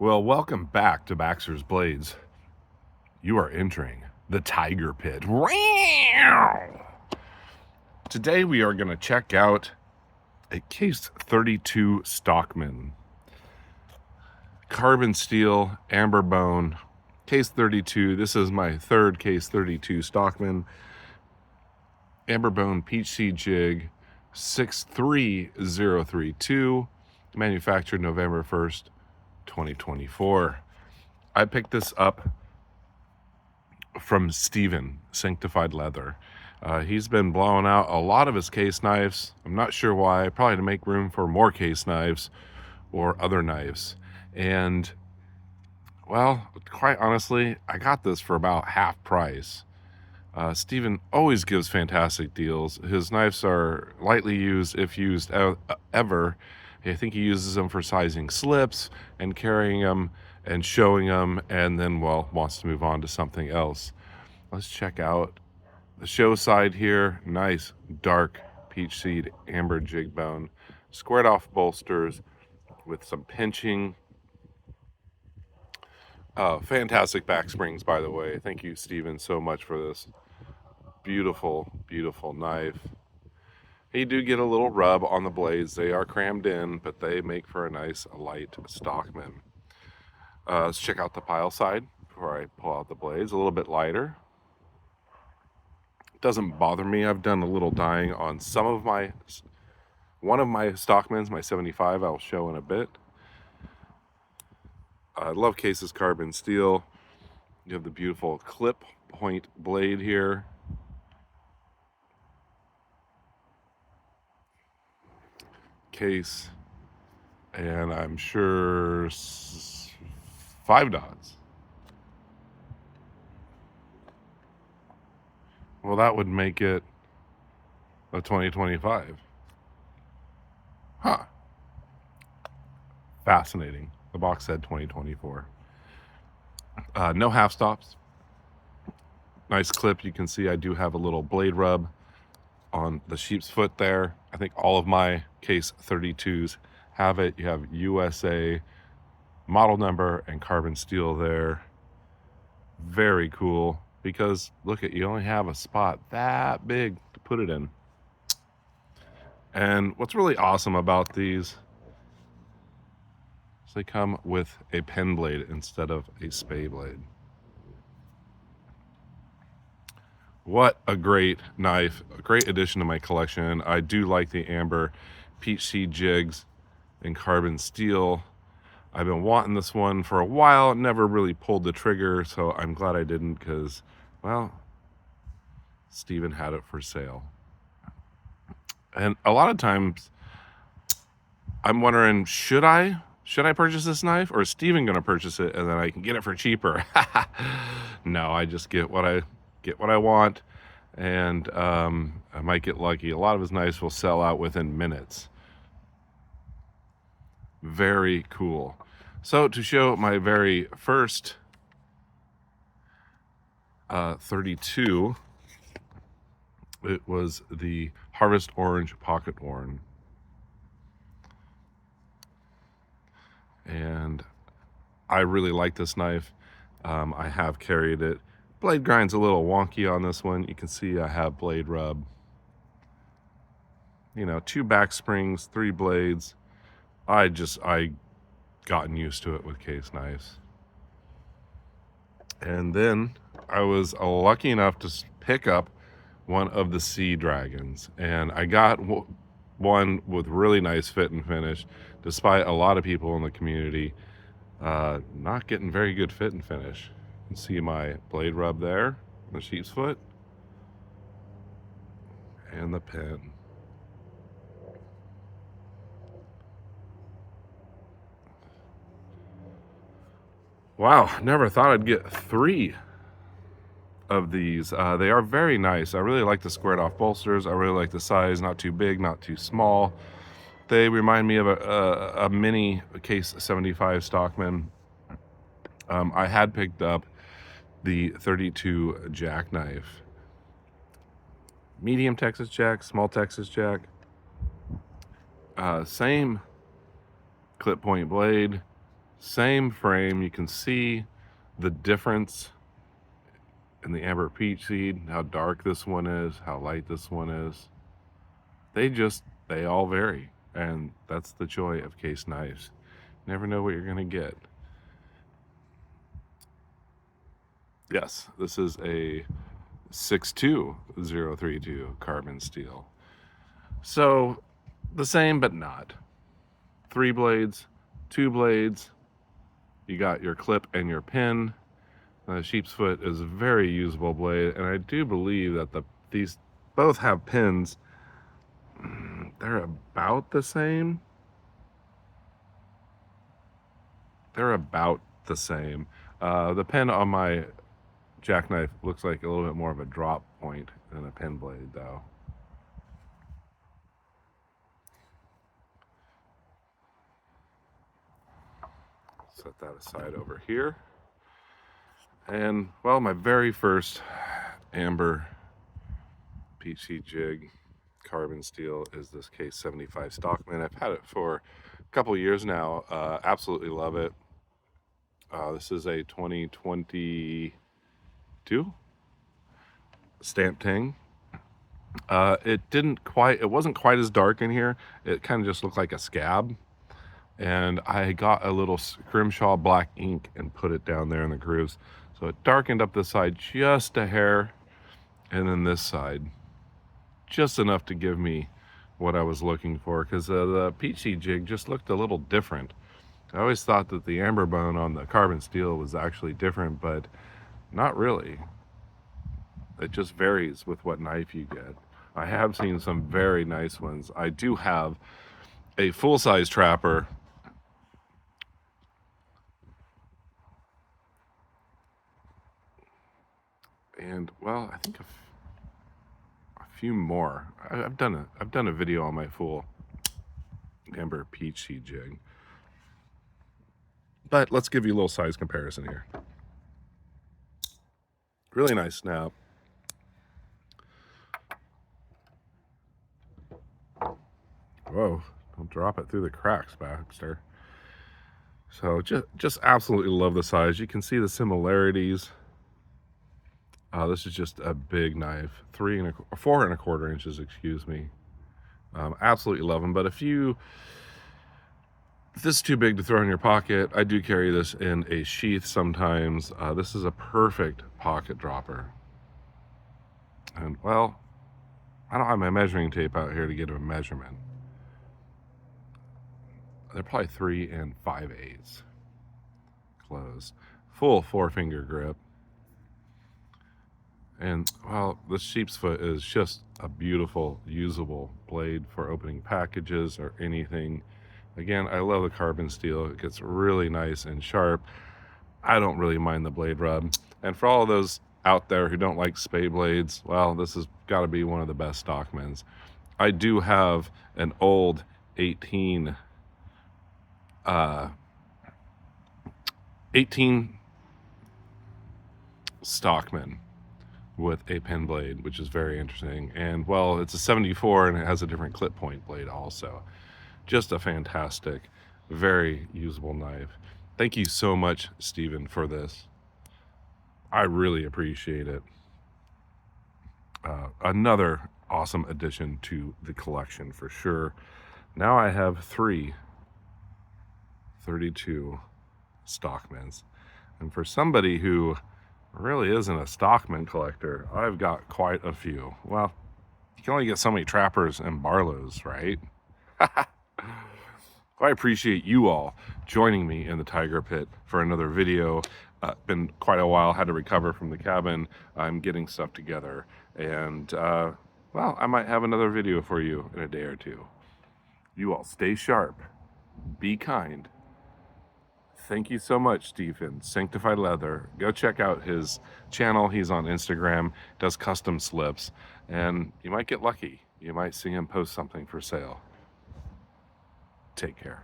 Well, welcome back to Baxter's Blades. You are entering the Tiger Pit. Today we are going to check out a Case 32 Stockman. Carbon steel, amber bone, Case 32. This is my third Case 32 Stockman. Amber bone peach seed jig, 63032, manufactured November 1st, 2024. I picked this up from Steven, Sanctified Leather. He's been blowing out a lot of his case knives. I'm not sure why, probably to make room for more case knives or other knives. And, well, quite honestly, I got this for about half price. Steven always gives fantastic deals. His knives are lightly used, if used ever. I think he uses them for sizing slips and carrying them and showing them, and then, well, wants to move on to something else. Let's check out the show side here. Nice dark peach seed amber jig bone, squared off bolsters with some pinching. Fantastic back springs, by the way. Thank you, Steven, so much for this beautiful, beautiful knife. You do get a little rub on the blades. They are crammed in, but they make for a nice light Stockman. Let's check out the pile side before I pull out the blades. A little bit lighter. Doesn't bother me. I've done a little dyeing on one of my Stockmans, my 75, I'll show in a bit. I love Case's carbon steel. You have the beautiful clip point blade here. Case, and I'm sure 5 dots. Well, that would make it a 2025. Huh. Fascinating. The box said 2024. No half stops. Nice clip. You can see I do have a little blade rub on the sheep's foot there. I think all of my Case 32s have it. You have USA model number and carbon steel there. Very cool, because look at, you only have a spot that big to put it in. And what's really awesome about these is they come with a pen blade instead of a spay blade. What a great knife, a great addition to my collection. I do like the amber peach seed jigs and carbon steel. I've been wanting this one for a while, never really pulled the trigger, so I'm glad I didn't, because, well, Steven had it for sale. And a lot of times I'm wondering, should I purchase this knife, or is Steven going to purchase it and then I can get it for cheaper? No, I just get what I want, and I might get lucky. A lot of his knives will sell out within minutes. Very cool. So to show my very first 32, it was the Harvest Orange Pocket Worn. And I really like this knife. I have carried it. Blade grind's a little wonky on this one. You can see I have blade rub. 2 back springs, 3 blades. I gotten used to it with case knives. And then I was lucky enough to pick up one of the Sea Dragons, and I got one with really nice fit and finish, despite a lot of people in the community not getting very good fit and finish. You can see my blade rub there, the sheep's foot, and the pen. Wow, never thought I'd get 3 of these. They are very nice. I really like the squared off bolsters. I really like the size, not too big, not too small. They remind me of a mini Case 75 Stockman. I had picked up the 32 jackknife. Medium Texas jack, small Texas jack. Same clip point blade, Same frame. You can see the difference in the amber peach seed, how dark this one is, how light this one is. They all vary. And that's the joy of case knives. Never know what you're going to get. Yes, this is a 62032 carbon steel. So the same, but not. 3 blades, 2 blades. You got your clip and your pin. Sheep's foot is a very usable blade, and I do believe that these both have pins. They're about the same. They're about the same. The pin on my jackknife looks like a little bit more of a drop point than a pin blade, though. Set that aside over here. And, well, my very first amber peach seed jig carbon steel is this case 75 Stockman. I've had it for a couple years now. Absolutely love it. This is a 2022 stamp tang. It wasn't quite as dark in here. It kind of just looked like a scab. And I got a little Scrimshaw black ink and put it down there in the grooves. So it darkened up this side just a hair, and then this side just enough to give me what I was looking for, because the peach seed jig just looked a little different. I always thought that the amber bone on the carbon steel was actually different, but not really. It just varies with what knife you get. I have seen some very nice ones. I do have a full-size trapper and, well, I think a few more. I've done a video on my full amber peach seed jig, but let's give you a little size comparison here. Really nice snap. Whoa, don't drop it through the cracks, Baxter. So just absolutely love the size. You can see the similarities. This is just a big knife, 4 1/4 inches, excuse me. Absolutely love them. But if this is too big to throw in your pocket, I do carry this in a sheath sometimes. This is a perfect pocket dropper. And, well, I don't have my measuring tape out here to get a measurement. They're probably 3 5/8 close. Full 4-finger grip. And, well, the sheep's foot is just a beautiful, usable blade for opening packages or anything. Again, I love the carbon steel. It gets really nice and sharp. I don't really mind the blade rub. And for all of those out there who don't like spade blades, well, this has got to be one of the best Stockmans. I do have an old 18 Stockman with a pen blade, which is very interesting. And, well, it's a 74 and it has a different clip point blade also. Just a fantastic, very usable knife. Thank you so much, Stephen, for this. I really appreciate it. Another awesome addition to the collection for sure. Now I have 3 32 Stockmans. And for somebody who really isn't a Stockman collector, I've got quite a few. Well, you can only get so many trappers and Barlows, right? I appreciate you all joining me in the Tiger Pit for another video. Been quite a while, had to recover from the cabin. I'm getting stuff together, and well, I might have another video for you in a day or two. You all stay sharp, be kind. Thank you so much, Stephen. Sanctified Leather. Go check out his channel. He's on Instagram, does custom slips, and you might get lucky. You might see him post something for sale. Take care.